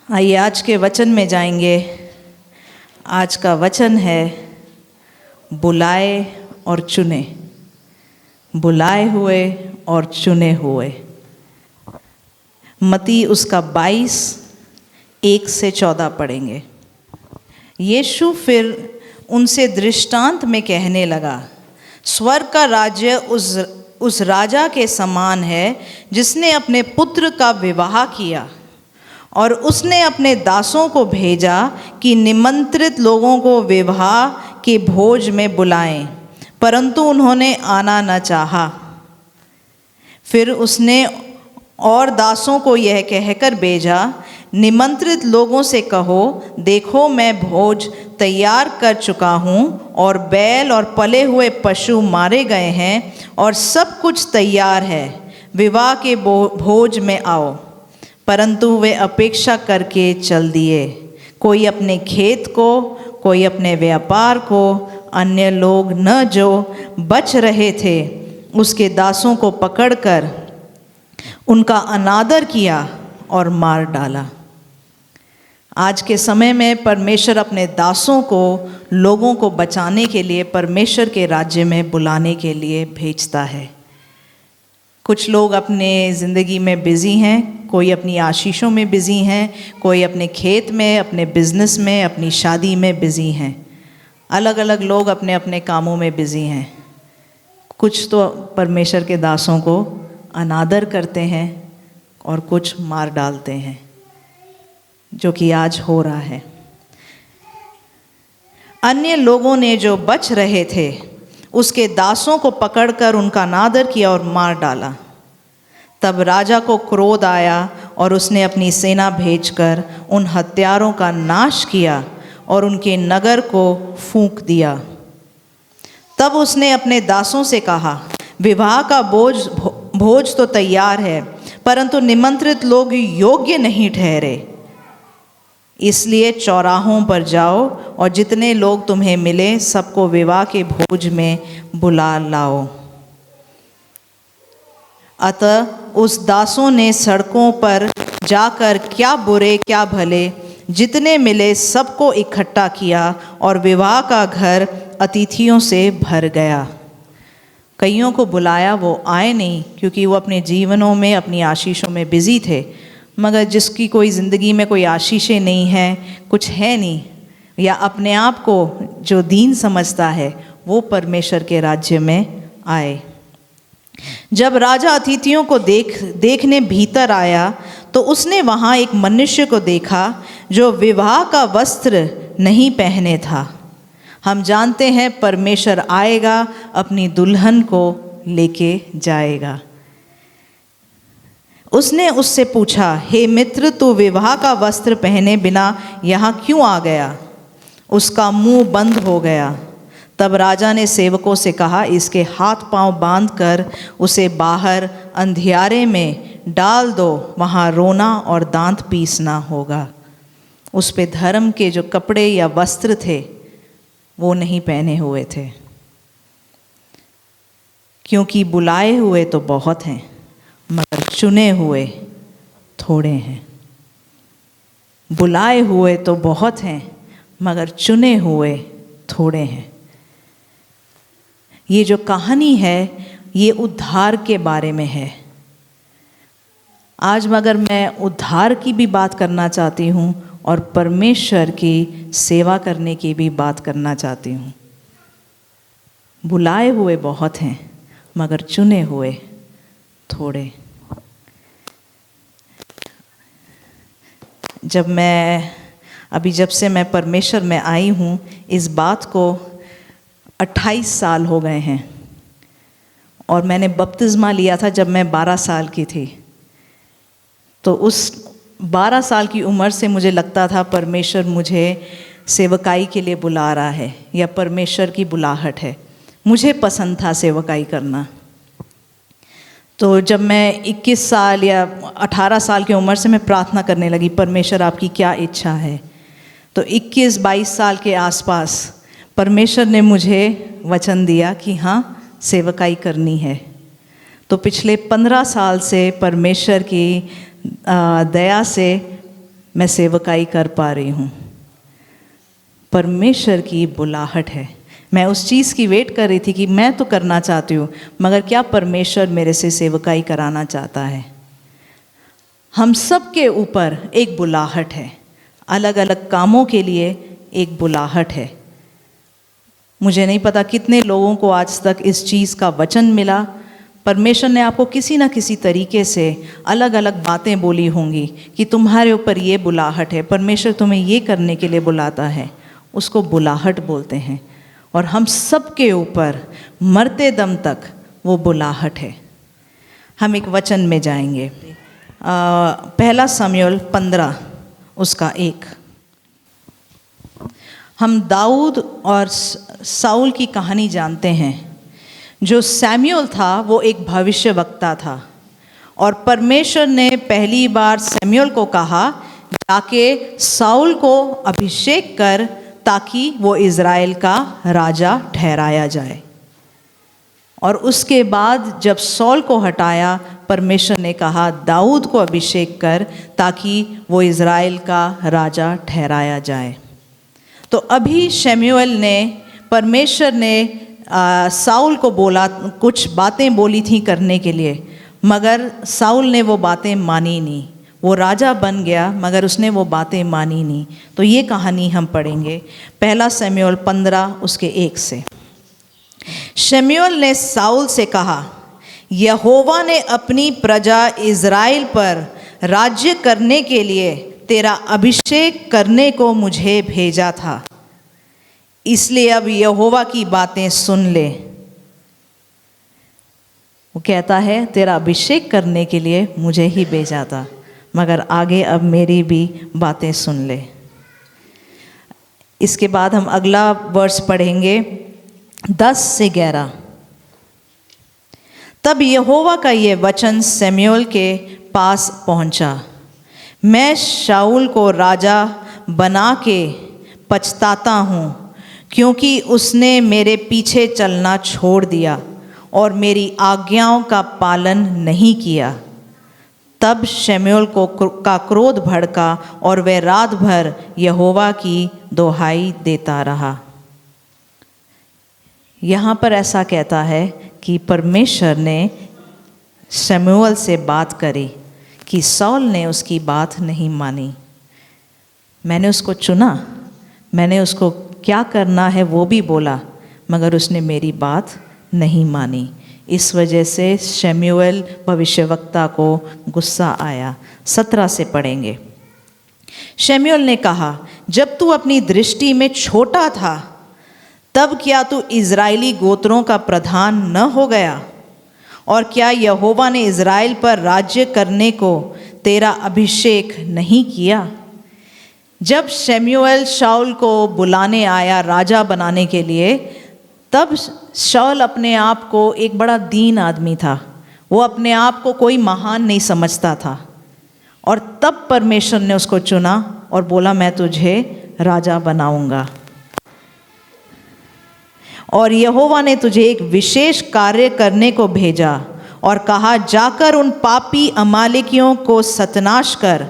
आइए आज के वचन में जाएंगे। आज का वचन है बुलाए और चुने, बुलाए हुए और चुने हुए। मत्ती उसका 22:1-14 पढ़ेंगे। यीशु फिर उनसे दृष्टांत में कहने लगा, स्वर्ग का राज्य उस राजा के समान है जिसने अपने पुत्र का विवाह किया, और उसने अपने दासों को भेजा कि निमंत्रित लोगों को विवाह के भोज में बुलाएं, परंतु उन्होंने आना न चाहा। फिर उसने और दासों को यह कहकर भेजा, निमंत्रित लोगों से कहो, देखो मैं भोज तैयार कर चुका हूँ, और बैल और पले हुए पशु मारे गए हैं, और सब कुछ तैयार है, विवाह के भोज में आओ। परंतु वे अपेक्षा करके चल दिए, कोई अपने खेत को, कोई अपने व्यापार को। अन्य लोग न जो बच रहे थे उसके दासों को पकड़कर उनका अनादर किया और मार डाला। आज के समय में परमेश्वर अपने दासों को लोगों को बचाने के लिए परमेश्वर के राज्य में बुलाने के लिए भेजता है। कुछ लोग अपने ज़िंदगी में बिज़ी हैं, कोई अपनी आशीषों में बिज़ी हैं, कोई अपने खेत में, अपने बिजनेस में, अपनी शादी में बिज़ी हैं। अलग अलग लोग अपने अपने कामों में बिज़ी हैं। कुछ तो परमेश्वर के दासों को अनादर करते हैं और कुछ मार डालते हैं, जो कि आज हो रहा है। अन्य लोगों ने जो बच रहे थे उसके दासों को पकड़कर उनका अनादर किया और मार डाला। तब राजा को क्रोध आया और उसने अपनी सेना भेजकर उन हत्यारों का नाश किया और उनके नगर को फूंक दिया। तब उसने अपने दासों से कहा, विवाह का भोज तो तैयार है, परंतु निमंत्रित लोग योग्य नहीं ठहरे। इसलिए चौराहों पर जाओ और जितने लोग तुम्हें मिले सबको विवाह के भोज में बुला लाओ। अतः उस दासों ने सड़कों पर जाकर क्या बुरे क्या भले जितने मिले सबको इकट्ठा किया, और विवाह का घर अतिथियों से भर गया। कईयों को बुलाया, वो आए नहीं क्योंकि वो अपने जीवनों में, अपनी आशीषों में बिज़ी थे। मगर जिसकी कोई ज़िंदगी में कोई आशीषें नहीं हैं, कुछ है नहीं, या अपने आप को जो दीन समझता है, वो परमेश्वर के राज्य में आए। जब राजा अतिथियों को देखने भीतर आया तो उसने वहाँ एक मनुष्य को देखा जो विवाह का वस्त्र नहीं पहने था। हम जानते हैं परमेश्वर आएगा, अपनी दुल्हन को लेके जाएगा। उसने उससे पूछा, हे मित्र, तू विवाह का वस्त्र पहने बिना यहाँ क्यों आ गया? उसका मुंह बंद हो गया। तब राजा ने सेवकों से कहा, इसके हाथ पांव बांधकर उसे बाहर अंधियारे में डाल दो, वहाँ रोना और दांत पीसना होगा। उस पे धर्म के जो कपड़े या वस्त्र थे वो नहीं पहने हुए थे, क्योंकि बुलाए हुए तो बहुत हैं मगर चुने हुए थोड़े हैं। बुलाए हुए तो बहुत हैं मगर चुने हुए थोड़े हैं। ये जो कहानी है ये उद्धार के बारे में है। आज मगर मैं उद्धार की भी बात करना चाहती हूँ और परमेश्वर की सेवा करने की भी बात करना चाहती हूँ। बुलाए हुए बहुत हैं मगर चुने हुए थोड़े। जब से मैं परमेश्वर में आई हूँ, इस बात को 28 साल हो गए हैं, और मैंने बपतिस्मा लिया था जब मैं 12 साल की थी। तो उस 12 साल की उम्र से मुझे लगता था परमेश्वर मुझे सेवकाई के लिए बुला रहा है, या परमेश्वर की बुलाहट है। मुझे पसंद था सेवकाई करना। तो जब मैं 21 साल या 18 साल की उम्र से मैं प्रार्थना करने लगी, परमेश्वर आपकी क्या इच्छा है। तो 21-22 साल के आसपास परमेश्वर ने मुझे वचन दिया कि हाँ, सेवकाई करनी है। तो पिछले 15 साल से परमेश्वर की दया से मैं सेवकाई कर पा रही हूँ। परमेश्वर की बुलाहट है। मैं उस चीज़ की वेट कर रही थी कि मैं तो करना चाहती हूँ, मगर क्या परमेश्वर मेरे से सेवकाई कराना चाहता है। हम सब के ऊपर एक बुलाहट है, अलग अलग कामों के लिए एक बुलाहट है। मुझे नहीं पता कितने लोगों को आज तक इस चीज़ का वचन मिला। परमेश्वर ने आपको किसी न किसी तरीके से अलग अलग बातें बोली होंगी कि तुम्हारे ऊपर ये बुलाहट है, परमेश्वर तुम्हें ये करने के लिए बुलाता है। उसको बुलाहट बोलते हैं, और हम सब के ऊपर मरते दम तक वो बुलाहट है। हम एक वचन में जाएंगे, पहला शमूएल 15 उसका 1। हम दाऊद और साउल की कहानी जानते हैं। जो शमूएल था वो एक भविष्यवक्ता था, और परमेश्वर ने पहली बार शमूएल को कहा जाके साउल को अभिषेक कर ताकि वो इज़राइल का राजा ठहराया जाए। और उसके बाद जब सौल को हटाया, परमेश्वर ने कहा दाऊद को अभिषेक कर ताकि वो इज़राइल का राजा ठहराया जाए। तो अभी शमूएल ने, परमेश्वर ने साउल को बोला, कुछ बातें बोली थी करने के लिए, मगर साउल ने वो बातें मानी नहीं। वो राजा बन गया मगर उसने वो बातें मानी नहीं। तो ये कहानी हम पढ़ेंगे पहला शमूएल 15 उसके 1 से। शमूएल ने साउल से कहा, यहोवा ने अपनी प्रजा इज़राइल पर राज्य करने के लिए तेरा अभिषेक करने को मुझे भेजा था, इसलिए अब यहोवा की बातें सुन ले। वो कहता है तेरा अभिषेक करने के लिए मुझे ही भेजा था, मगर आगे अब मेरी भी बातें सुन ले। इसके बाद हम अगला वर्ष पढ़ेंगे 10 से 11। तब यहोवा का ये वचन शमूएल के पास पहुंचा, मैं शाऊल को राजा बना के पछताता हूँ, क्योंकि उसने मेरे पीछे चलना छोड़ दिया और मेरी आज्ञाओं का पालन नहीं किया। तब शमूएल का क्रोध भड़का और वह रात भर यहोवा की दोहाई देता रहा। यहाँ पर ऐसा कहता है कि परमेश्वर ने शमूएल से बात करी कि सौल ने उसकी बात नहीं मानी। मैंने उसको चुना, मैंने उसको क्या करना है वो भी बोला, मगर उसने मेरी बात नहीं मानी। इस वजह से शमूएल भविष्यवक्ता को गुस्सा आया। 17 से पढ़ेंगे। शमूएल ने कहा, जब तू अपनी दृष्टि में छोटा था तब क्या तू इज़राइली गोत्रों का प्रधान न हो गया? और क्या यहोवा ने इज़राइल पर राज्य करने को तेरा अभिषेक नहीं किया? जब शमूएल शाऊल को बुलाने आया राजा बनाने के लिए, तब शाऊल अपने आप को एक बड़ा दीन आदमी था। वो अपने आप को कोई महान नहीं समझता था, और तब परमेश्वर ने उसको चुना और बोला मैं तुझे राजा बनाऊंगा, और यहोवा ने तुझे एक विशेष कार्य करने को भेजा और कहा, जाकर उन पापी अमालेकियों को सत्यानाश कर,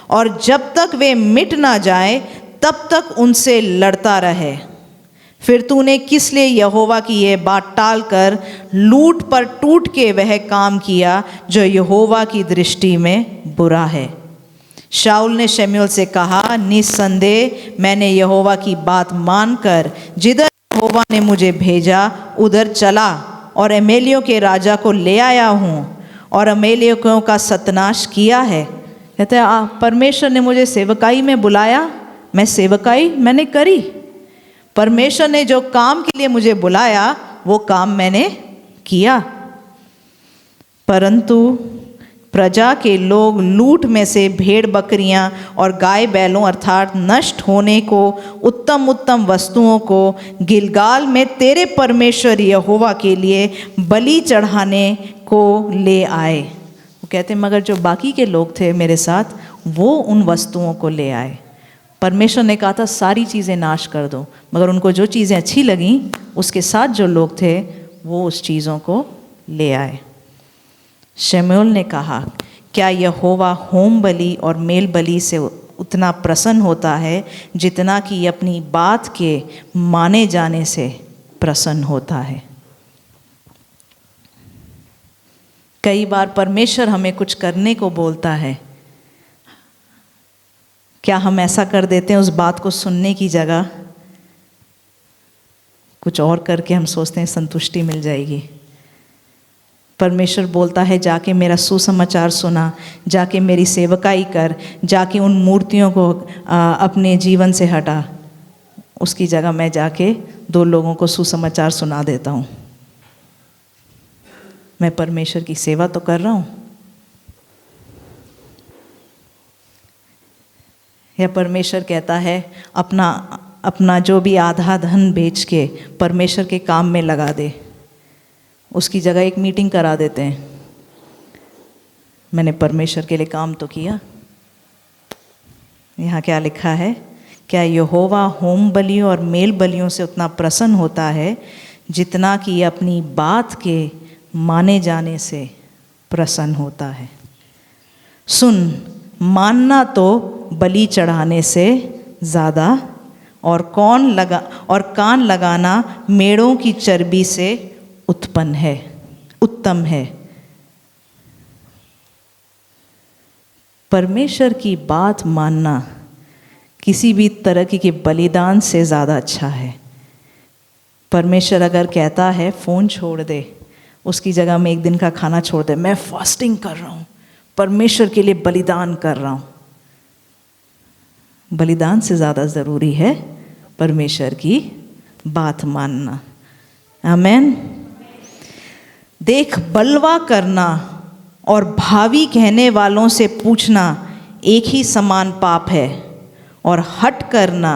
और जब तक वे मिट ना जाए तब तक उनसे लड़ता रहे। फिर तूने किस लिए यहोवा की यह बात टाल कर लूट पर टूट के वह काम किया जो यहोवा की दृष्टि में बुरा है? शाऊल ने शमूएल से कहा, निस्संदेह मैंने यहोवा की बात मानकर जिधर यहोवा ने मुझे भेजा उधर चला और अमेलियों के राजा को ले आया हूँ और अमेलियों का सत्यानाश किया है। कहते हैं परमेश्वर ने मुझे सेवकाई में बुलाया, मैं सेवकाई मैंने करी। परमेश्वर ने जो काम के लिए मुझे बुलाया वो काम मैंने किया, परंतु प्रजा के लोग लूट में से भेड़ बकरियां और गाय बैलों अर्थात नष्ट होने को उत्तम उत्तम वस्तुओं को गिलगाल में तेरे परमेश्वर यहोवा के लिए बलि चढ़ाने को ले आए। वो कहते मगर जो बाकी के लोग थे मेरे साथ वो उन वस्तुओं को ले आए। परमेश्वर ने कहा था सारी चीज़ें नाश कर दो, मगर उनको जो चीज़ें अच्छी लगीं उसके साथ जो लोग थे वो उस चीज़ों को ले आए। शमूएल ने कहा, क्या यहोवा होम बलि और मेल बलि से उतना प्रसन्न होता है जितना कि अपनी बात के माने जाने से प्रसन्न होता है। कई बार परमेश्वर हमें कुछ करने को बोलता है, क्या हम ऐसा कर देते हैं उस बात को सुनने की जगह कुछ और करके हम सोचते हैं संतुष्टि मिल जाएगी। परमेश्वर बोलता है जाके मेरा सुसमाचार सुना, जाके मेरी सेवकाई कर, जाके उन मूर्तियों को अपने जीवन से हटा। उसकी जगह मैं जाके 2 लोगों को सुसमाचार सुना देता हूँ। मैं परमेश्वर की सेवा तो कर रहा हूँ। या परमेश्वर कहता है अपना जो भी आधा धन बेच के परमेश्वर के काम में लगा दे। उसकी जगह एक मीटिंग करा देते हैं। मैंने परमेश्वर के लिए काम तो किया। यहाँ क्या लिखा है? क्या यहोवा होम बलियों और मेल बलियों से उतना प्रसन्न होता है जितना कि अपनी बात के माने जाने से प्रसन्न होता है। सुन, मानना तो बलि चढ़ाने से ज़्यादा और कान लगाना मेढ़ों की चर्बी से उत्तम है। परमेश्वर की बात मानना किसी भी तरह के बलिदान से ज़्यादा अच्छा है। परमेश्वर अगर कहता है फ़ोन छोड़ दे, उसकी जगह में 1 दिन का खाना छोड़ दे, मैं फास्टिंग कर रहा हूँ, परमेश्वर के लिए बलिदान कर रहा हूँ, बलिदान से ज़्यादा ज़रूरी है परमेश्वर की बात मानना। आमेन। देख, बलवा करना और भावी कहने वालों से पूछना एक ही समान पाप है, और हठ करना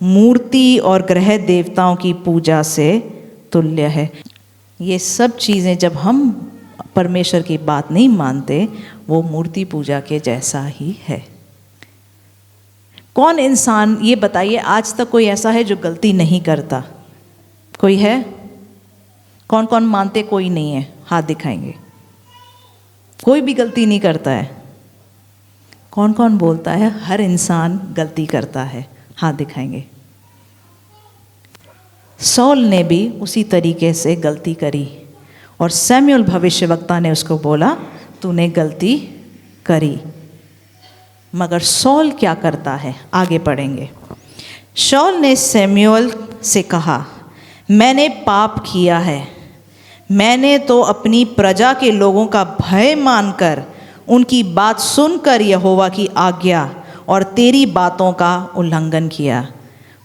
मूर्ति और ग्रह देवताओं की पूजा से तुल्य है। ये सब चीज़ें जब हम परमेश्वर की बात नहीं मानते, वो मूर्ति पूजा के जैसा ही है। कौन इंसान, ये बताइए, आज तक कोई ऐसा है जो गलती नहीं करता? कोई है? कौन कौन मानते कोई नहीं है? हाथ दिखाएंगे। कोई भी गलती नहीं करता है। कौन कौन बोलता है हर इंसान गलती करता है? हाथ दिखाएंगे। सौल ने भी उसी तरीके से गलती करी और सैमुअल भविष्यवक्ता ने उसको बोला तूने गलती करी। मगर सौल क्या करता है? आगे पढ़ेंगे। सौल ने सैमुअल से कहा, मैंने पाप किया है। मैंने तो अपनी प्रजा के लोगों का भय मानकर उनकी बात सुनकर यहोवा की आज्ञा और तेरी बातों का उल्लंघन किया।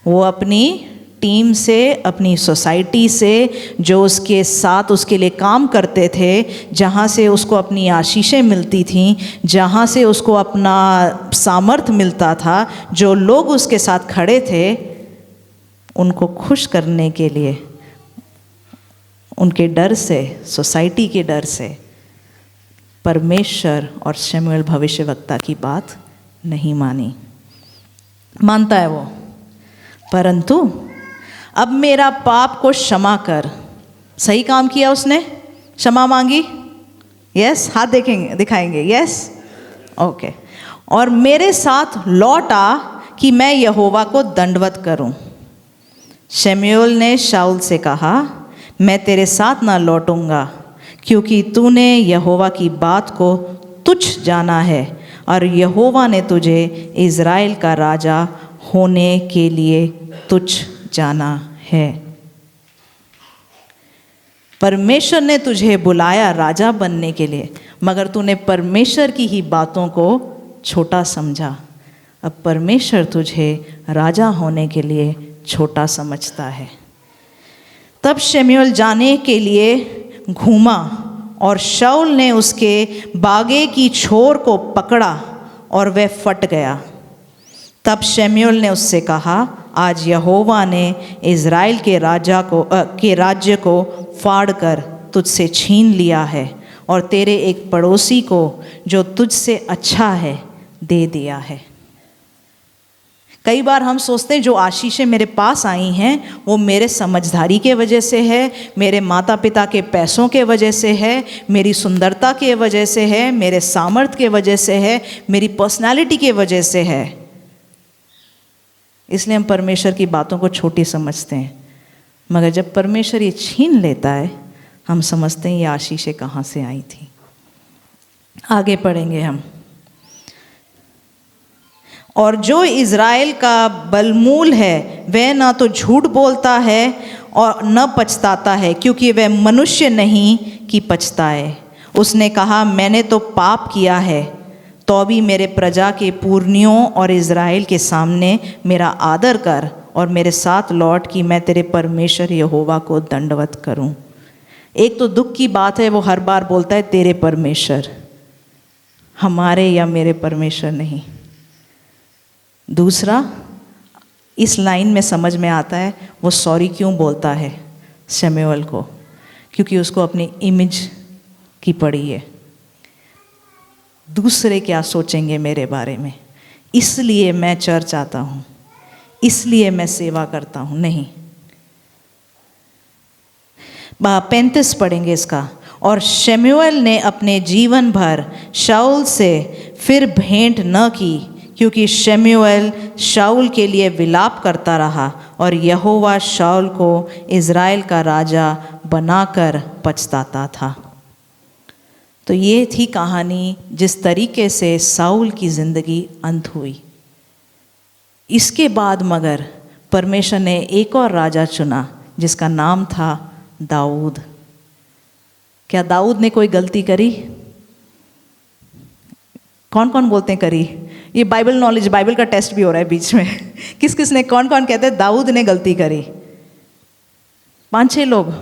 वो अपनी टीम से, अपनी सोसाइटी से, जो उसके साथ उसके लिए काम करते थे, जहाँ से उसको अपनी आशीषें मिलती थीं, जहाँ से उसको अपना सामर्थ्य मिलता था, जो लोग उसके साथ खड़े थे, उनको खुश करने के लिए, उनके डर से, सोसाइटी के डर से परमेश्वर और शमूएल भविष्यवक्ता की बात नहीं मानी। मानता है वो, परंतु अब मेरा पाप को क्षमा कर। सही काम किया उसने, क्षमा मांगी। यस, हाथ देखेंगे, दिखाएंगे। Yes, okay. और मेरे साथ लौट आ कि मैं यहोवा को दंडवत करूं। शमूएल ने शाऊल से कहा, मैं तेरे साथ ना लौटूंगा, क्योंकि तूने यहोवा की बात को तुच्छ जाना है और यहोवा ने तुझे इज़राइल का राजा होने के लिए तुच्छ जाना है। परमेश्वर ने तुझे बुलाया राजा बनने के लिए, मगर तूने परमेश्वर की ही बातों को छोटा समझा। अब परमेश्वर तुझे राजा होने के लिए छोटा समझता है। तब शमूएल जाने के लिए घूमा और शाऊल ने उसके बागे की छोर को पकड़ा और वह फट गया। तब शमूएल ने उससे कहा, आज यहोवा ने इज़राइल के राज्य को फाड़ कर तुझसे छीन लिया है और तेरे एक पड़ोसी को जो तुझसे अच्छा है दे दिया है। कई बार हम सोचते हैं जो आशीषें मेरे पास आई हैं वो मेरे समझदारी के वजह से है, मेरे माता पिता के पैसों के वजह से है, मेरी सुंदरता के वजह से है, मेरे सामर्थ्य के वजह से है, मेरी पर्सनालिटी के वजह से है। इसलिए हम परमेश्वर की बातों को छोटी समझते हैं, मगर जब परमेश्वर ये छीन लेता है हम समझते हैं ये आशीषें कहाँ से आई थी। आगे पढ़ेंगे हम। और जो इज़राइल का बलमूल है वह ना तो झूठ बोलता है और न पछताता है, क्योंकि वह मनुष्य नहीं कि पछताए। उसने कहा, मैंने तो पाप किया है, तो भी मेरे प्रजा के पुरनियों और इज़राइल के सामने मेरा आदर कर और मेरे साथ लौट कि मैं तेरे परमेश्वर यहोवा को दंडवत करूं। एक तो दुख की बात है, वो हर बार बोलता है तेरे परमेश्वर, हमारे या मेरे परमेश्वर नहीं। दूसरा, इस लाइन में समझ में आता है वो सॉरी क्यों बोलता है शमूएल को, क्योंकि उसको अपनी इमेज की पड़ी है, दूसरे क्या सोचेंगे मेरे बारे में, इसलिए मैं चर्च आता हूँ, इसलिए मैं सेवा करता हूँ। नहीं। 35 पढ़ेंगे इसका। और शमूएल ने अपने जीवन भर शाऊल से फिर भेंट न की, क्योंकि शमूएल शाऊल के लिए विलाप करता रहा और यहोवा शाऊल को इज़राइल का राजा बनाकर पछताता था। तो ये थी कहानी जिस तरीके से शाऊल की ज़िंदगी अंत हुई। इसके बाद मगर परमेश्वर ने एक और राजा चुना जिसका नाम था दाऊद। क्या दाऊद ने कोई गलती करी? कौन कौन बोलते हैं करी? ये बाइबल नॉलेज, बाइबल का टेस्ट भी हो रहा है बीच में। किस किस ने, कौन कौन कहते हैं दाऊद ने गलती करी? 5-6 लोग।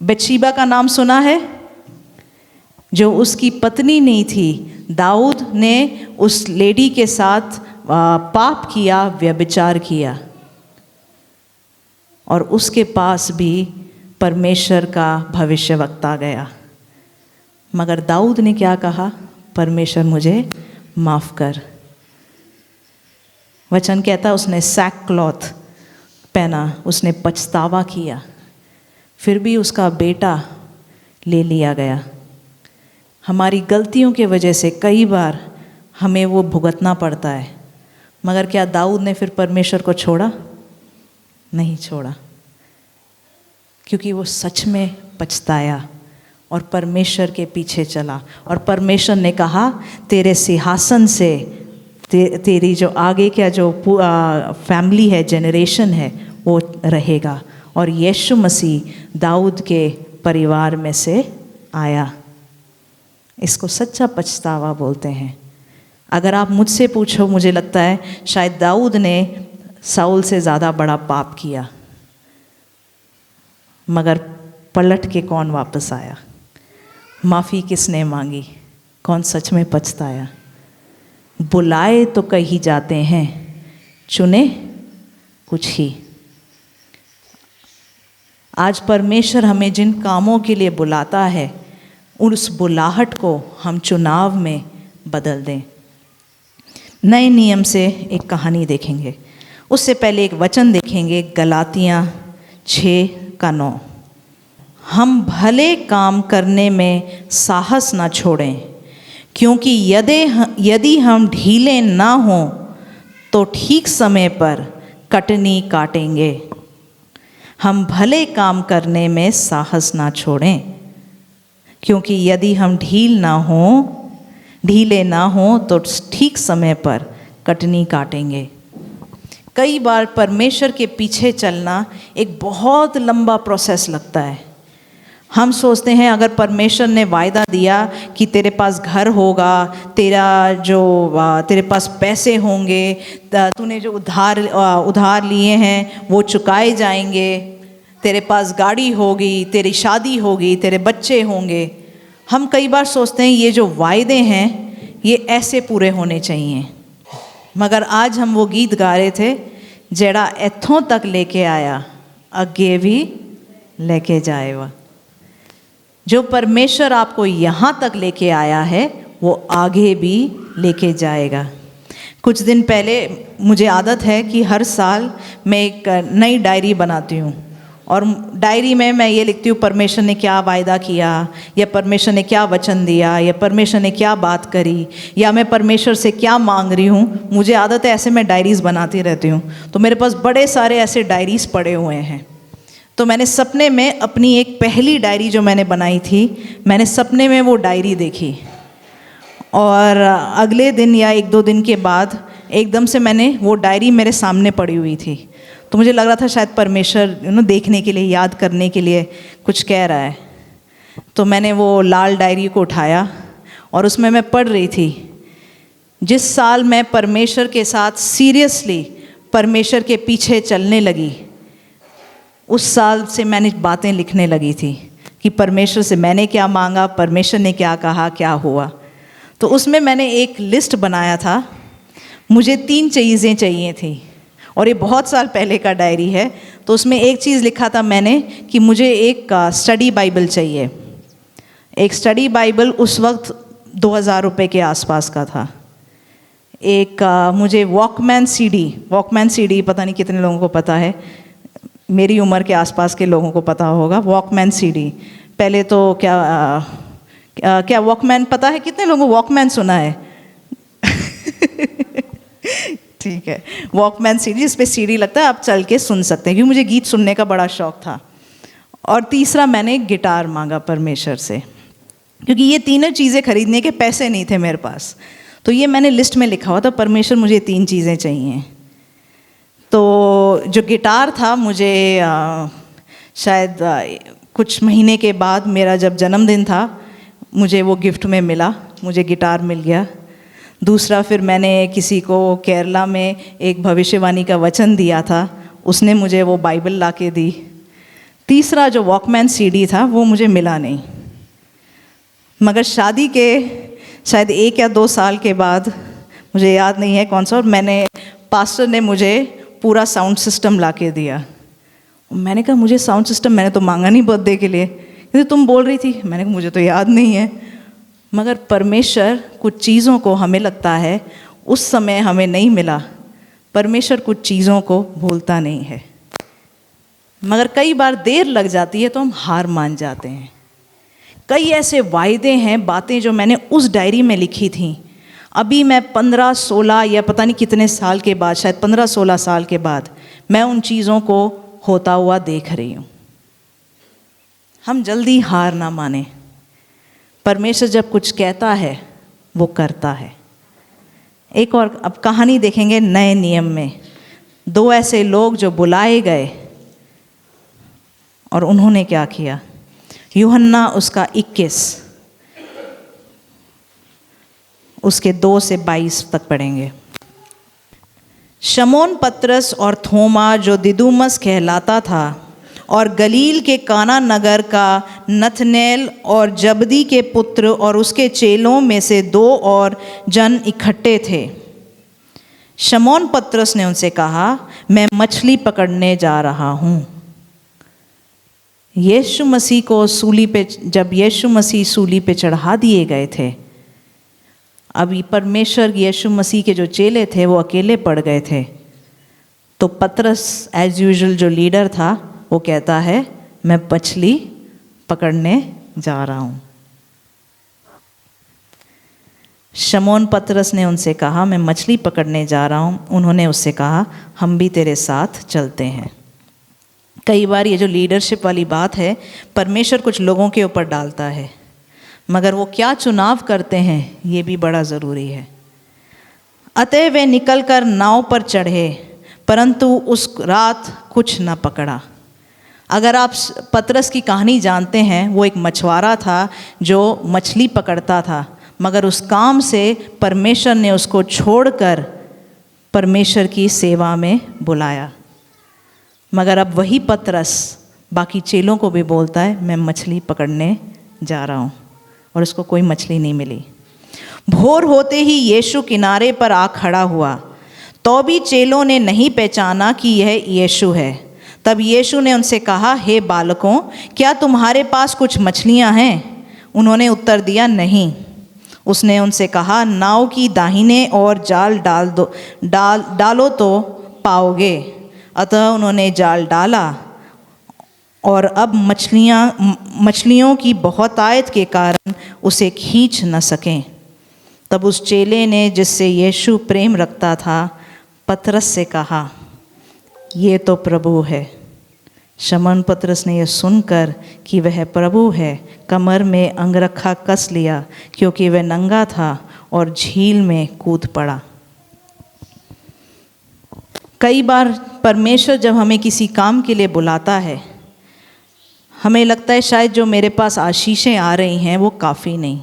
बतशेबा का नाम सुना है, जो उसकी पत्नी नहीं थी। दाऊद ने उस लेडी के साथ पाप किया, व्यभिचार किया, और उसके पास भी परमेश्वर का भविष्यवक्ता गया। मगर दाऊद ने क्या कहा? परमेश्वर मुझे माफ़ कर। वचन कहता उसने सैक क्लॉथ पहना, उसने पछतावा किया, फिर भी उसका बेटा ले लिया गया। हमारी गलतियों के वजह से कई बार हमें वो भुगतना पड़ता है, मगर क्या दाऊद ने फिर परमेश्वर को छोड़ा? नहीं छोड़ा, क्योंकि वो सच में पछताया और परमेश्वर के पीछे चला। और परमेश्वर ने कहा, तेरे सिंहासन से तेरी जो आगे का जो फैमिली है, जनरेशन है, वो रहेगा। और यीशु मसीह दाऊद के परिवार में से आया। इसको सच्चा पछतावा बोलते हैं। अगर आप मुझसे पूछो, मुझे लगता है शायद दाऊद ने शाऊल से ज़्यादा बड़ा पाप किया, मगर पलट के कौन वापस आया? माफ़ी किसने मांगी? कौन सच में पछताया? बुलाए तो कई जाते हैं, चुने कुछ ही। आज परमेश्वर हमें जिन कामों के लिए बुलाता है, उस बुलाहट को हम चुनाव में बदल दें। नए नियम से एक कहानी देखेंगे, उससे पहले एक वचन देखेंगे, गलातियाँ 6:9। हम भले काम करने में साहस ना छोड़ें, क्योंकि यदि हम ढीले ना हों तो ठीक समय पर कटनी काटेंगे। हम भले काम करने में साहस ना छोड़ें, क्योंकि यदि हम ढीले ना हों तो ठीक समय पर कटनी काटेंगे। कई बार परमेश्वर के पीछे चलना एक बहुत लंबा प्रोसेस लगता है। हम सोचते हैं अगर परमेश्वर ने वायदा दिया कि तेरे पास घर होगा, तेरे पास पैसे होंगे, तूने जो उधार लिए हैं वो चुकाए जाएंगे, तेरे पास गाड़ी होगी, तेरी शादी होगी, तेरे बच्चे होंगे। हम कई बार सोचते हैं ये जो वायदे हैं ये ऐसे पूरे होने चाहिए। मगर आज हम वो गीत गा रहे थे, जेड़ा इत्थों तक लेके आया अगे भी लेके जाएगा। जो परमेश्वर आपको यहाँ तक लेके आया है वो आगे भी लेके जाएगा। कुछ दिन पहले मुझे आदत है कि हर साल मैं एक नई डायरी बनाती हूँ और डायरी में मैं ये लिखती हूँ परमेश्वर ने क्या वायदा किया, या परमेश्वर ने क्या वचन दिया, या परमेश्वर ने क्या बात करी, या मैं परमेश्वर से क्या मांग रही हूँ। मुझे आदत है ऐसे मैं डायरीज़ बनाती रहती हूँ। तो मेरे पास बड़े सारे ऐसे डायरीज़ पड़े हुए हैं। तो मैंने सपने में अपनी एक पहली डायरी जो मैंने बनाई थी, मैंने सपने में वो डायरी देखी, और अगले दिन या 1-2 दिन के बाद एकदम से मैंने वो डायरी मेरे सामने पड़ी हुई थी। तो मुझे लग रहा था शायद परमेश्वर देखने के लिए, याद करने के लिए कुछ कह रहा है। तो मैंने वो लाल डायरी को उठाया और उसमें मैं पढ़ रही थी, जिस साल मैं परमेश्वर के साथ सीरियसली परमेश्वर के पीछे चलने लगी, उस साल से मैंने बातें लिखने लगी थी कि परमेश्वर से मैंने क्या मांगा, परमेश्वर ने क्या कहा, क्या हुआ। तो उसमें मैंने एक लिस्ट बनाया था। मुझे 3 चीज़ें चाहिए थी, और ये बहुत साल पहले का डायरी है। तो उसमें एक चीज़ लिखा था मैंने कि मुझे एक स्टडी बाइबल चाहिए। एक स्टडी बाइबल उस वक्त 2000 रुपये के आसपास का था। एक मुझे वॉकमैन सीडी पता नहीं कितने लोगों को पता है, मेरी उम्र के आसपास के लोगों को पता होगा वॉकमैन सीडी। पहले तो क्या वॉकमैन पता है? कितने लोगों को वॉकमैन सुना है? ठीक है, वॉकमैन सीडी, जिस पे सीडी लगता है, आप चल के सुन सकते हैं, क्योंकि मुझे गीत सुनने का बड़ा शौक था। और तीसरा मैंने गिटार मांगा परमेश्वर से, क्योंकि ये तीनों चीज़ें खरीदने के पैसे नहीं थे मेरे पास। तो ये मैंने लिस्ट में लिखा हुआ था, परमेश्वर मुझे 3 चीज़ें चाहिए। तो जो गिटार था, मुझे शायद कुछ महीने के बाद, मेरा जब जन्मदिन था, मुझे वो गिफ्ट में मिला, मुझे गिटार मिल गया। दूसरा, फिर मैंने किसी को केरला में एक भविष्यवाणी का वचन दिया था, उसने मुझे वो बाइबल ला के दी। तीसरा जो वॉकमैन सीडी था वो मुझे मिला नहीं। मगर शादी के शायद 1 या 2 साल के बाद, मुझे याद नहीं है कौन सा, और पास्टर ने मुझे पूरा साउंड सिस्टम ला के दिया। मैंने कहा मुझे साउंड सिस्टम मैंने तो मांगा नहीं बर्थडे के लिए, क्योंकि तुम बोल रही थी। मैंने कहा मुझे तो याद नहीं है। मगर परमेश्वर कुछ चीज़ों को, हमें लगता है उस समय हमें नहीं मिला, परमेश्वर कुछ चीज़ों को भूलता नहीं है। मगर कई बार देर लग जाती है तो हम हार मान जाते हैं। कई ऐसे वायदे हैं, बातें जो मैंने उस डायरी में लिखी थी, अभी मैं 15-16 या पता नहीं कितने साल के बाद, शायद 15-16 साल के बाद, मैं उन चीज़ों को होता हुआ देख रही हूँ। हम जल्दी हार ना माने। परमेश्वर जब कुछ कहता है वो करता है। एक और अब कहानी देखेंगे नए नियम में। 2 ऐसे लोग जो बुलाए गए और उन्होंने क्या किया। यूहन्ना उसका 21 उसके 2 से 22 तक पढ़ेंगे। शमौन पतरस और थोमा जो दिदुमस कहलाता था, और गलील के काना नगर का नतनेल और जबदी के पुत्र और उसके चेलों में से 2 और जन इकट्ठे थे। शमौन पतरस ने उनसे कहा, मैं मछली पकड़ने जा रहा हूँ। यीशु मसीह को सूली पे, जब यीशु मसीह सूली पे चढ़ा दिए गए थे, अभी परमेश्वर यीशु मसीह के जो चेले थे वो अकेले पड़ गए थे। तो पतरस एज यूजुअल जो लीडर था, वो कहता है मैं मछली पकड़ने जा रहा हूँ। शमौन पतरस ने उनसे कहा, मैं मछली पकड़ने जा रहा हूँ। उन्होंने उससे कहा, हम भी तेरे साथ चलते हैं। कई बार ये जो लीडरशिप वाली बात है, परमेश्वर कुछ लोगों के ऊपर डालता है, मगर वो क्या चुनाव करते हैं ये भी बड़ा ज़रूरी है। अतः वे निकलकर नाव पर चढ़े, परंतु उस रात कुछ न पकड़ा। अगर आप पतरस की कहानी जानते हैं, वो एक मछुआरा था जो मछली पकड़ता था, मगर उस काम से परमेश्वर ने उसको छोड़कर परमेश्वर की सेवा में बुलाया। मगर अब वही पतरस बाकी चेलों को भी बोलता है, मैं मछली पकड़ने जा रहा हूँ, और उसको कोई मछली नहीं मिली। भोर होते ही यीशु किनारे पर आ खड़ा हुआ, तो भी चेलों ने नहीं पहचाना कि यह यीशु है। तब यीशु ने उनसे कहा, हे बालकों, क्या तुम्हारे पास कुछ मछलियां हैं? उन्होंने उत्तर दिया, नहीं। उसने उनसे कहा, नाव की दाहिने ओर जाल डालो तो पाओगे। अतः उन्होंने जाल डाला और अब मछलियों की बहुतायत के कारण उसे खींच न सकें। तब उस चेले ने, जिससे यीशु प्रेम रखता था, पतरस से कहा, ये तो प्रभु है। शमौन पतरस ने यह सुनकर कि वह प्रभु है, कमर में अंगरखा कस लिया, क्योंकि वह नंगा था, और झील में कूद पड़ा। कई बार परमेश्वर जब हमें किसी काम के लिए बुलाता है, हमें लगता है शायद जो मेरे पास आशीषें आ रही हैं वो काफ़ी नहीं,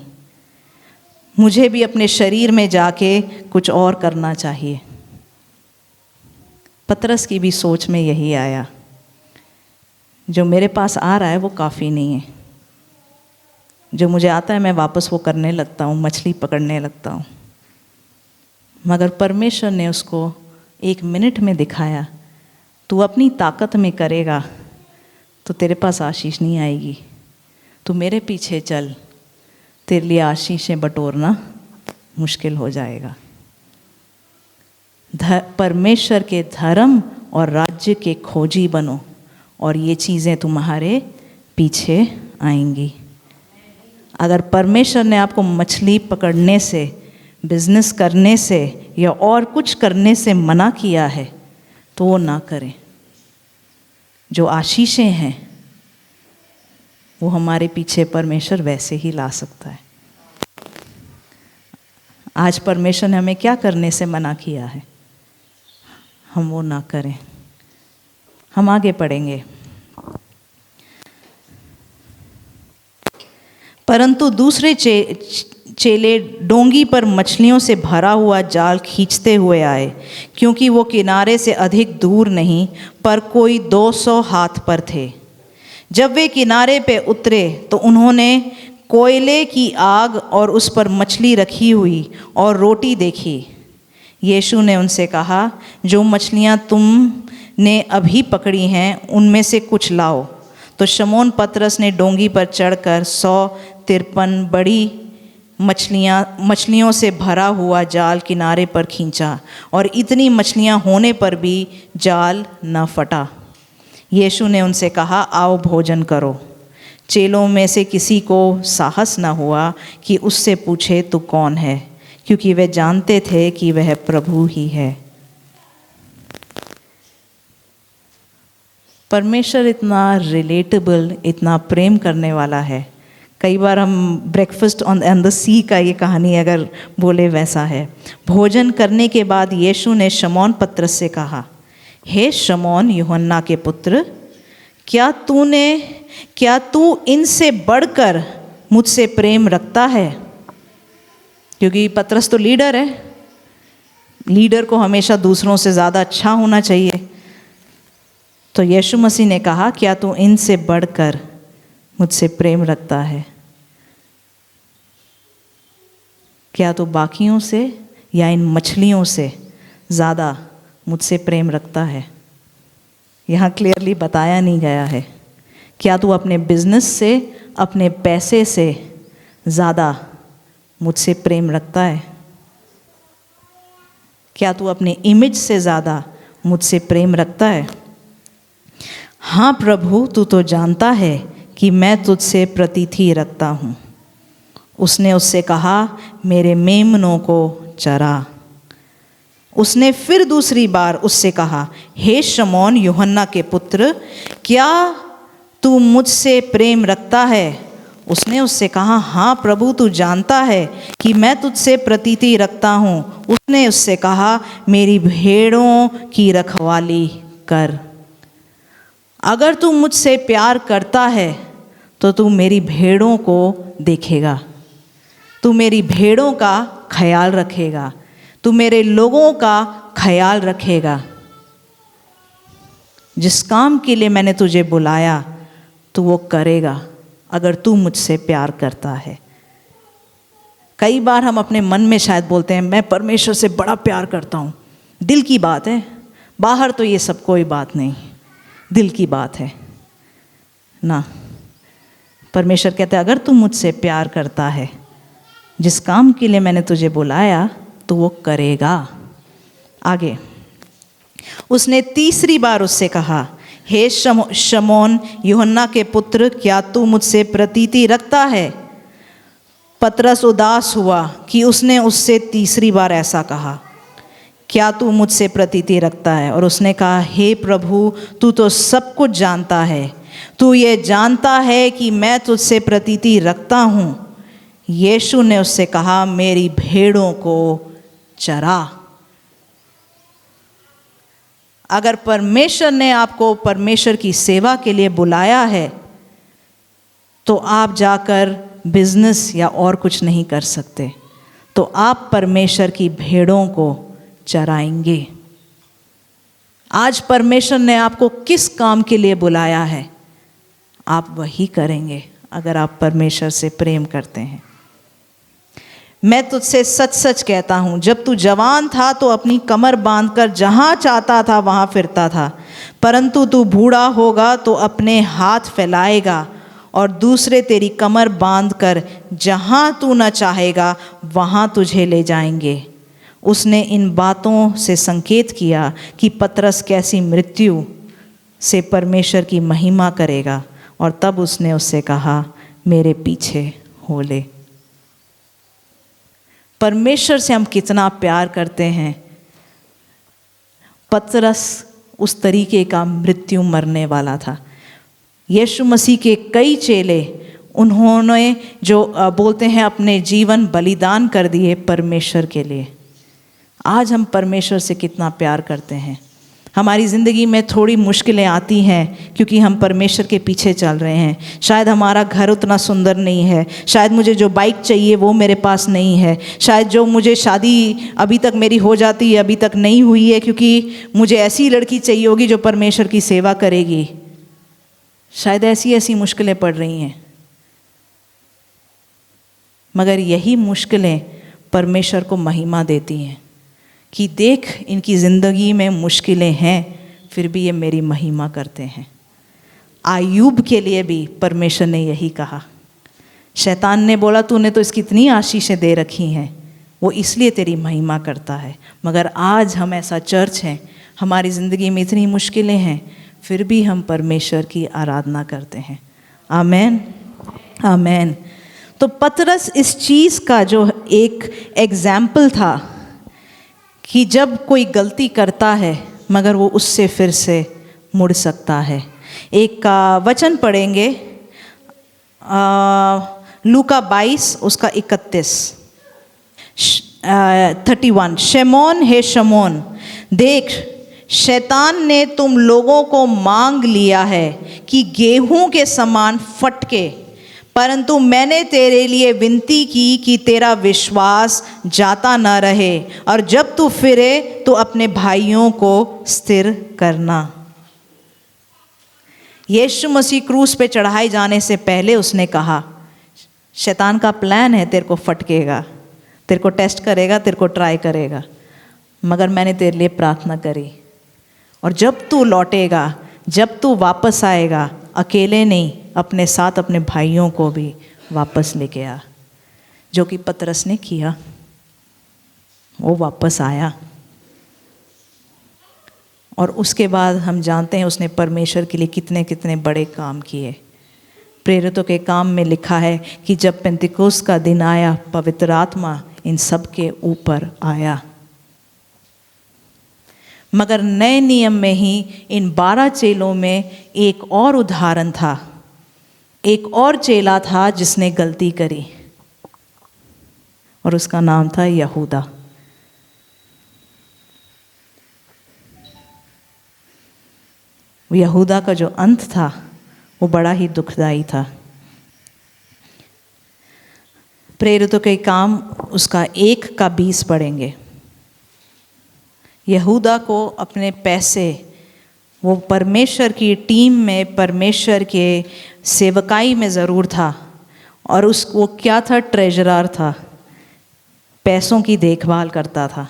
मुझे भी अपने शरीर में जाके कुछ और करना चाहिए। पतरस की भी सोच में यही आया, जो मेरे पास आ रहा है वो काफ़ी नहीं है, जो मुझे आता है मैं वापस वो करने लगता हूँ, मछली पकड़ने लगता हूँ। मगर परमेश्वर ने उसको 1 मिनट में दिखाया, तू अपनी ताकत में करेगा तो तेरे पास आशीष नहीं आएगी, तू मेरे पीछे चल, तेरे लिए आशीषें बटोरना मुश्किल हो जाएगा। परमेश्वर के धर्म और राज्य के खोजी बनो, और ये चीज़ें तुम्हारे पीछे आएंगी। अगर परमेश्वर ने आपको मछली पकड़ने से, बिजनेस करने से या और कुछ करने से मना किया है तो वो ना करें। जो आशीषें हैं वो हमारे पीछे परमेश्वर वैसे ही ला सकता है। आज परमेश्वर ने हमें क्या करने से मना किया है, हम वो ना करें। हम आगे पढ़ेंगे। परंतु दूसरे चेले डोंगी पर मछलियों से भरा हुआ जाल खींचते हुए आए, क्योंकि वो किनारे से अधिक दूर नहीं पर कोई 200 हाथ पर थे। जब वे किनारे पे उतरे तो उन्होंने कोयले की आग और उस पर मछली रखी हुई और रोटी देखी। यीशु ने उनसे कहा, जो मछलियाँ तुमने अभी पकड़ी हैं उनमें से कुछ लाओ। तो शमौन पतरस ने डोंगी पर चढ़कर 153 बड़ी मछलियों से भरा हुआ जाल किनारे पर खींचा, और इतनी मछलियाँ होने पर भी जाल न फटा। यीशु ने उनसे कहा, आओ भोजन करो। चेलों में से किसी को साहस न हुआ कि उससे पूछे, तू कौन है, क्योंकि वे जानते थे कि वह प्रभु ही है। परमेश्वर इतना रिलेटेबल, इतना प्रेम करने वाला है। कई बार हम ब्रेकफास्ट ऑन द सी का ये कहानी अगर बोले वैसा है। भोजन करने के बाद यीशु ने शमौन पतरस से कहा, हे शमौन यूहन्ना के पुत्र, क्या तू इनसे बढ़कर मुझसे प्रेम रखता है? क्योंकि पतरस तो लीडर है, लीडर को हमेशा दूसरों से ज़्यादा अच्छा होना चाहिए। तो यीशु मसीह ने कहा, क्या तू इनसे बढ़कर मुझसे प्रेम रखता है? क्या तू बाकियों से या इन मछलियों से ज़्यादा मुझसे प्रेम रखता है? यहाँ क्लियरली बताया नहीं गया है। क्या तू अपने बिजनेस से, अपने पैसे से ज़्यादा मुझसे प्रेम रखता है? क्या तू अपने इमेज से ज़्यादा मुझसे प्रेम रखता है? हाँ प्रभु, तू तो जानता है कि मैं तुझसे प्रीति रखता हूँ। उसने उससे कहा, मेरे मेमनों को चरा। उसने फिर दूसरी बार उससे कहा, हे शमौन यूहन्ना के पुत्र, क्या तू मुझसे प्रेम रखता है? उसने उससे कहा, हाँ प्रभु, तू जानता है कि मैं तुझसे प्रीति रखता हूँ। उसने उससे कहा, मेरी भेड़ों की रखवाली कर। अगर तू मुझसे प्यार करता है तो तू मेरी भेड़ों को देखेगा, तू मेरी भेड़ों का ख्याल रखेगा, तू मेरे लोगों का ख्याल रखेगा। जिस काम के लिए मैंने तुझे बुलाया तू वो करेगा, अगर तू मुझसे प्यार करता है। कई बार हम अपने मन में शायद बोलते हैं, मैं परमेश्वर से बड़ा प्यार करता हूँ। दिल की बात है, बाहर तो ये सब कोई बात नहीं, दिल की बात है ना। परमेश्वर कहते हैं, अगर तू मुझसे प्यार करता है, जिस काम के लिए मैंने तुझे बुलाया तो वो करेगा। आगे उसने तीसरी बार उससे कहा, हे शमौन यूहन्ना के पुत्र, क्या तू मुझसे प्रतीति रखता है? पतरस उदास हुआ कि उसने उससे तीसरी बार ऐसा कहा, क्या तू मुझसे प्रतीति रखता है? और उसने कहा, हे प्रभु, तू तो सब कुछ जानता है, तू ये जानता है कि मैं तुझसे प्रतीति रखता हूँ। यीशु ने उससे कहा, मेरी भेड़ों को चरा। अगर परमेश्वर ने आपको परमेश्वर की सेवा के लिए बुलाया है तो आप जाकर बिजनेस या और कुछ नहीं कर सकते, तो आप परमेश्वर की भेड़ों को चराएंगे। आज परमेश्वर ने आपको किस काम के लिए बुलाया है, आप वही करेंगे अगर आप परमेश्वर से प्रेम करते हैं। मैं तुझसे सच सच कहता हूँ, जब तू जवान था तो अपनी कमर बांधकर जहाँ चाहता था वहाँ फिरता था, परंतु तू बूढ़ा होगा तो अपने हाथ फैलाएगा और दूसरे तेरी कमर बांधकर जहाँ तू न चाहेगा वहाँ तुझे ले जाएंगे। उसने इन बातों से संकेत किया कि पतरस कैसी मृत्यु से परमेश्वर की महिमा करेगा, और तब उसने उससे कहा, मेरे पीछे हो ले। परमेश्वर से हम कितना प्यार करते हैं। पतरस उस तरीके का मृत्यु मरने वाला था। यीशु मसीह के कई चेले, उन्होंने जो बोलते हैं अपने जीवन बलिदान कर दिए परमेश्वर के लिए। आज हम परमेश्वर से कितना प्यार करते हैं। हमारी ज़िंदगी में थोड़ी मुश्किलें आती हैं क्योंकि हम परमेश्वर के पीछे चल रहे हैं। शायद हमारा घर उतना सुंदर नहीं है, शायद मुझे जो बाइक चाहिए वो मेरे पास नहीं है, शायद जो मुझे शादी अभी तक मेरी हो जाती है अभी तक नहीं हुई है क्योंकि मुझे ऐसी लड़की चाहिए होगी जो परमेश्वर की सेवा करेगी। शायद ऐसी मुश्किलें पड़ रही हैं, मगर यही मुश्किलें परमेश्वर को महिमा देती हैं कि देख, इनकी ज़िंदगी में मुश्किलें हैं फिर भी ये मेरी महिमा करते हैं। आयूब के लिए भी परमेश्वर ने यही कहा। शैतान ने बोला, तूने तो इसकी इतनी आशीषें दे रखी हैं, वो इसलिए तेरी महिमा करता है। मगर आज हम ऐसा चर्च हैं, हमारी ज़िंदगी में इतनी मुश्किलें हैं फिर भी हम परमेश्वर की आराधना करते हैं। आमेन, आमेन। तो पतरस इस चीज़ का जो एक एग्जाम्पल था कि जब कोई गलती करता है मगर वो उससे फिर से मुड़ सकता है। एक का वचन पढ़ेंगे, लूका 22 उसका 31। शमौन, हे शमौन, देख, शैतान ने तुम लोगों को मांग लिया है कि गेहूं के समान फटके, परंतु मैंने तेरे लिए विनती की कि तेरा विश्वास जाता न रहे, और जब तू फिरे तो अपने भाइयों को स्थिर करना। यीशु मसीह क्रूस पे चढ़ाए जाने से पहले उसने कहा, शैतान का प्लान है तेरे को फटकेगा, तेरे को टेस्ट करेगा, तेरे को ट्राई करेगा, मगर मैंने तेरे लिए प्रार्थना करी, और जब तू लौटेगा, जब तू वापस आएगा, अकेले नहीं, अपने साथ अपने भाइयों को भी वापस लेके आ। जो कि पतरस ने किया, वो वापस आया, और उसके बाद हम जानते हैं उसने परमेश्वर के लिए कितने कितने बड़े काम किए। प्रेरितों के काम में लिखा है कि जब पेंतिकोस्त का दिन आया, पवित्र आत्मा इन सब के ऊपर आया। मगर नए नियम में ही इन 12 चेलों में एक और उदाहरण था। एक और चेला था जिसने गलती करी, और उसका नाम था यहूदा। यहूदा का जो अंत था वो बड़ा ही दुखदाई था। प्रेरितों के काम उसका 1:20 पढ़ेंगे। यहूदा को अपने पैसे, वो परमेश्वर की टीम में, परमेश्वर के सेवकाई में ज़रूर था, और वो क्या था, ट्रेजरर था, पैसों की देखभाल करता था,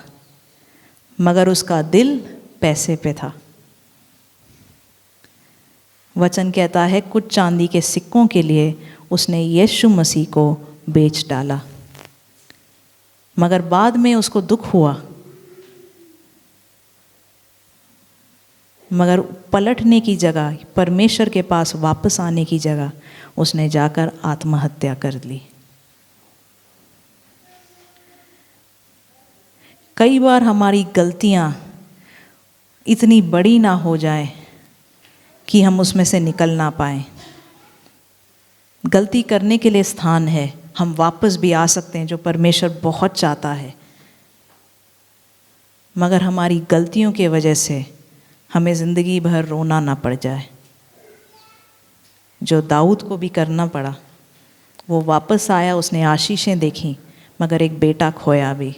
मगर उसका दिल पैसे पे था। वचन कहता है कुछ चांदी के सिक्कों के लिए उसने यीशु मसीह को बेच डाला, मगर बाद में उसको दुख हुआ मगर पलटने की जगह, परमेश्वर के पास वापस आने की जगह उसने जाकर आत्महत्या कर ली। कई बार हमारी गलतियां इतनी बड़ी ना हो जाए कि हम उसमें से निकल ना पाए। गलती करने के लिए स्थान है, हम वापस भी आ सकते हैं, जो परमेश्वर बहुत चाहता है। मगर हमारी गलतियों की वजह से हमें ज़िंदगी भर रोना ना पड़ जाए, जो दाऊद को भी करना पड़ा। वो वापस आया, उसने आशीषें देखी, मगर एक बेटा खोया भी।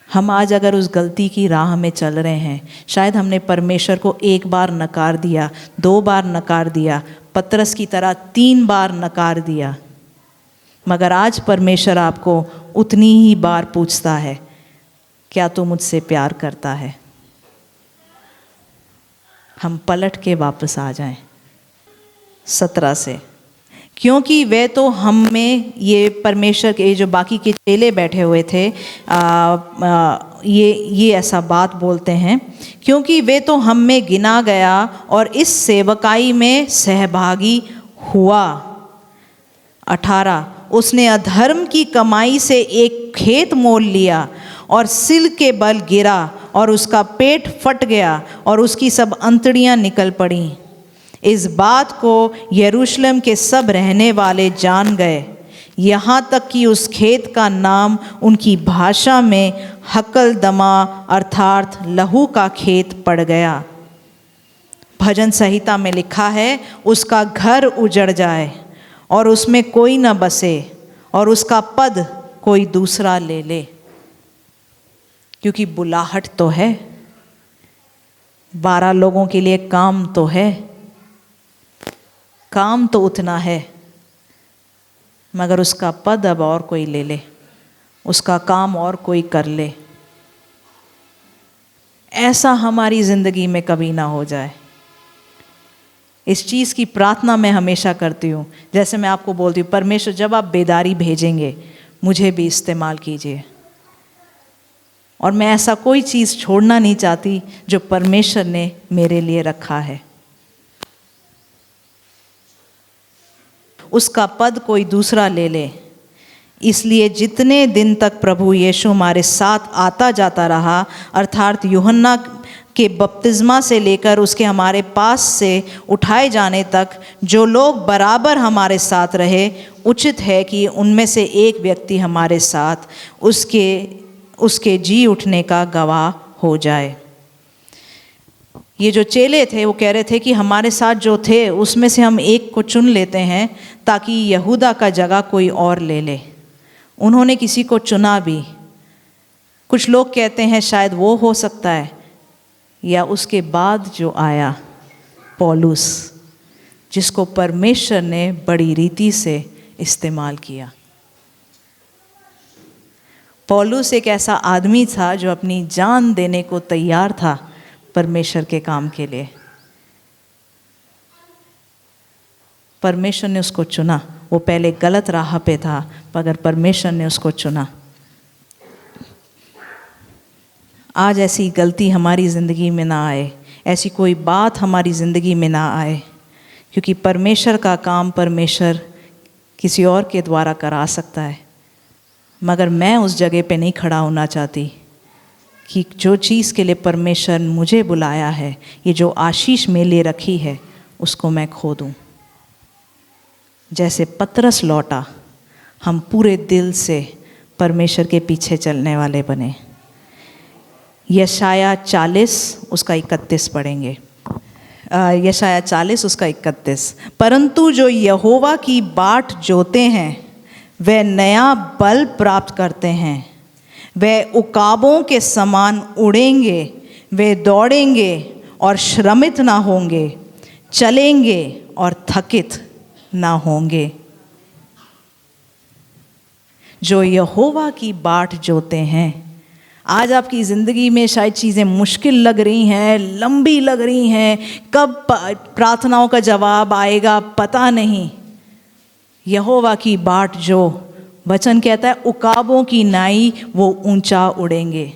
हम आज अगर उस गलती की राह में चल रहे हैं, शायद हमने परमेश्वर को एक बार नकार दिया, 2 बार नकार दिया, पतरस की तरह 3 बार नकार दिया, मगर आज परमेश्वर आपको उतनी ही बार पूछता है, क्या तू मुझसे प्यार करता है? हम पलट के वापस आ जाएं। 17 से, क्योंकि वे तो हम में, ये परमेश्वर के जो बाकी के चेले बैठे हुए थे, ये ऐसा बात बोलते हैं, क्योंकि वे तो हम में गिना गया और इस सेवकाई में सहभागी हुआ। 18, उसने अधर्म की कमाई से एक खेत मोल लिया और सिल के बल गिरा और उसका पेट फट गया और उसकी सब अंतड़ियां निकल पड़ीं। इस बात को यरूशलेम के सब रहने वाले जान गए, यहाँ तक कि उस खेत का नाम उनकी भाषा में हकलदमा अर्थात लहू का खेत पड़ गया। भजन संहिता में लिखा है, उसका घर उजड़ जाए और उसमें कोई न बसे और उसका पद कोई दूसरा ले ले। क्योंकि बुलाहट तो है, 12 लोगों के लिए काम तो है, काम तो उतना है, मगर उसका पद अब और कोई ले ले, उसका काम और कोई कर ले। ऐसा हमारी ज़िंदगी में कभी ना हो जाए। इस चीज़ की प्रार्थना मैं हमेशा करती हूँ। जैसे मैं आपको बोलती हूँ, परमेश्वर जब आप बेदारी भेजेंगे मुझे भी इस्तेमाल कीजिए। और मैं ऐसा कोई चीज़ छोड़ना नहीं चाहती जो परमेश्वर ने मेरे लिए रखा है। उसका पद कोई दूसरा ले ले। इसलिए जितने दिन तक प्रभु यीशु हमारे साथ आता जाता रहा, अर्थात यूहन्ना के बपतिस्मा से लेकर उसके हमारे पास से उठाए जाने तक जो लोग बराबर हमारे साथ रहे, उचित है कि उनमें से एक व्यक्ति हमारे साथ उसके जी उठने का गवाह हो जाए। ये जो चेले थे वो कह रहे थे कि हमारे साथ जो थे उसमें से हम एक को चुन लेते हैं ताकि यहूदा का जगह कोई और ले ले। उन्होंने किसी को चुना भी। कुछ लोग कहते हैं शायद वो हो सकता है, या उसके बाद जो आया पौलुस, जिसको परमेश्वर ने बड़ी रीति से इस्तेमाल किया। पौलुस एक ऐसा आदमी था जो अपनी जान देने को तैयार था परमेश्वर के काम के लिए। परमेश्वर ने उसको चुना। वो पहले गलत राह पे था, मगर परमेश्वर ने उसको चुना। आज ऐसी गलती हमारी ज़िंदगी में ना आए, ऐसी कोई बात हमारी ज़िंदगी में ना आए, क्योंकि परमेश्वर का काम परमेश्वर किसी और के द्वारा करा सकता है। मगर मैं उस जगह पे नहीं खड़ा होना चाहती कि जो चीज़ के लिए परमेश्वर मुझे बुलाया है, ये जो आशीष मेरे लिए रखी है, उसको मैं खो दूँ। जैसे पतरस लौटा, हम पूरे दिल से परमेश्वर के पीछे चलने वाले बने। यशाया 40 उसका 31 पढ़ेंगे। यशाया 40 उसका 31। परंतु जो यहोवा की बाट जोते हैं वे नया बल प्राप्त करते हैं, वे उकाबों के समान उड़ेंगे, वे दौड़ेंगे और श्रमित ना होंगे, चलेंगे और थकित ना होंगे। जो यहोवा की बाट जोते हैं। आज आपकी ज़िंदगी में शायद चीज़ें मुश्किल लग रही हैं, लंबी लग रही हैं, कब प्रार्थनाओं का जवाब आएगा पता नहीं। यहोवा की बाट जो वचन कहता है, उकाबों की नाई वो ऊंचा उड़ेंगे।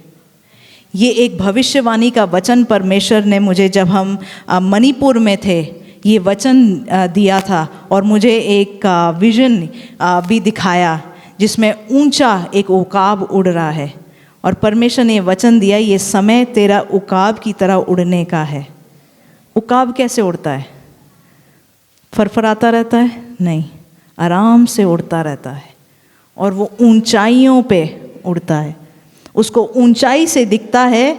ये एक भविष्यवाणी का वचन परमेश्वर ने मुझे, जब हम मणिपुर में थे, ये वचन दिया था और मुझे एक विजन भी दिखाया जिसमें ऊंचा एक उकाब उड़ रहा है। और परमेश्वर ने वचन दिया, ये समय तेरा उकाब की तरह उड़ने का है। उकाब कैसे उड़ता है? फरफराता रहता है? नहीं, आराम से उड़ता रहता है और वो ऊंचाइयों पे उड़ता है। उसको ऊंचाई से दिखता है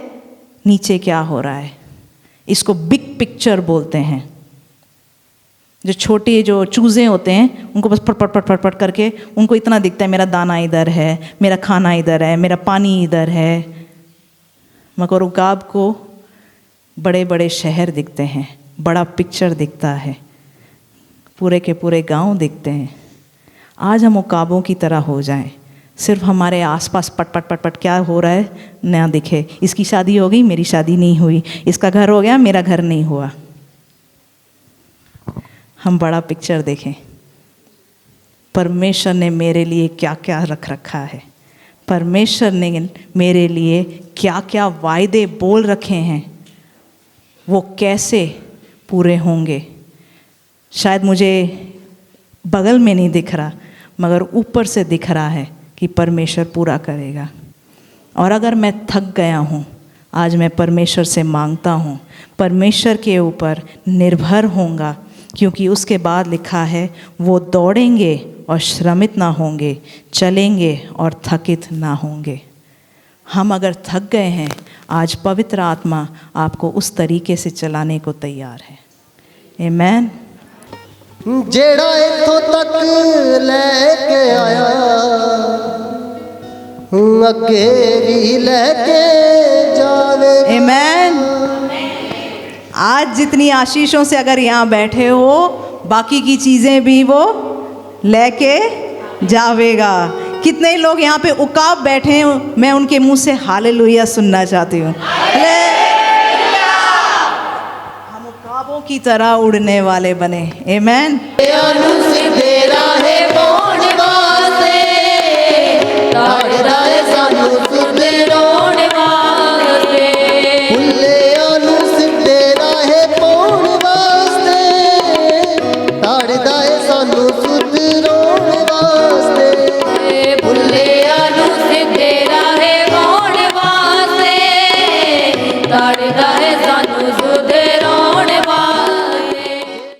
नीचे क्या हो रहा है। इसको बिग पिक्चर बोलते हैं। जो छोटे जो चूज़े होते हैं उनको बस फट फट फट फट करके उनको इतना दिखता है, मेरा दाना इधर है, मेरा खाना इधर है, मेरा पानी इधर है। मगर उकाब को बड़े बड़े शहर दिखते हैं, बड़ा पिक्चर दिखता है, पूरे के पूरे गांव दिखते हैं। आज हम उकाबों की तरह हो जाएं, सिर्फ हमारे आसपास पट पट पट पट क्या हो रहा है ना दिखे। इसकी शादी हो गई, मेरी शादी नहीं हुई, इसका घर हो गया, मेरा घर नहीं हुआ। हम बड़ा पिक्चर देखें, परमेश्वर ने मेरे लिए क्या क्या रख रखा है, परमेश्वर ने मेरे लिए क्या क्या वायदे बोल रखे हैं, वो कैसे पूरे होंगे। शायद मुझे बगल में नहीं दिख रहा, मगर ऊपर से दिख रहा है कि परमेश्वर पूरा करेगा। और अगर मैं थक गया हूँ, आज मैं परमेश्वर से मांगता हूँ, परमेश्वर के ऊपर निर्भर होऊंगा, क्योंकि उसके बाद लिखा है वो दौड़ेंगे और श्रमित ना होंगे, चलेंगे और थकित ना होंगे। हम अगर थक गए हैं, आज पवित्र आत्मा आपको उस तरीके से चलाने को तैयार है। आमीन। जेड़ा इथों तक लेके आया अगे भी लेके जावे। आमीन। आज जितनी आशीषों से अगर यहाँ बैठे हो, बाकी की चीज़ें भी वो लेके जावेगा। कितने लोग यहाँ पे उकाब बैठे हैं, मैं उनके मुंह से हालेलुया सुनना चाहती हूँ। हम उकाबों की तरह उड़ने वाले बने। आमीन।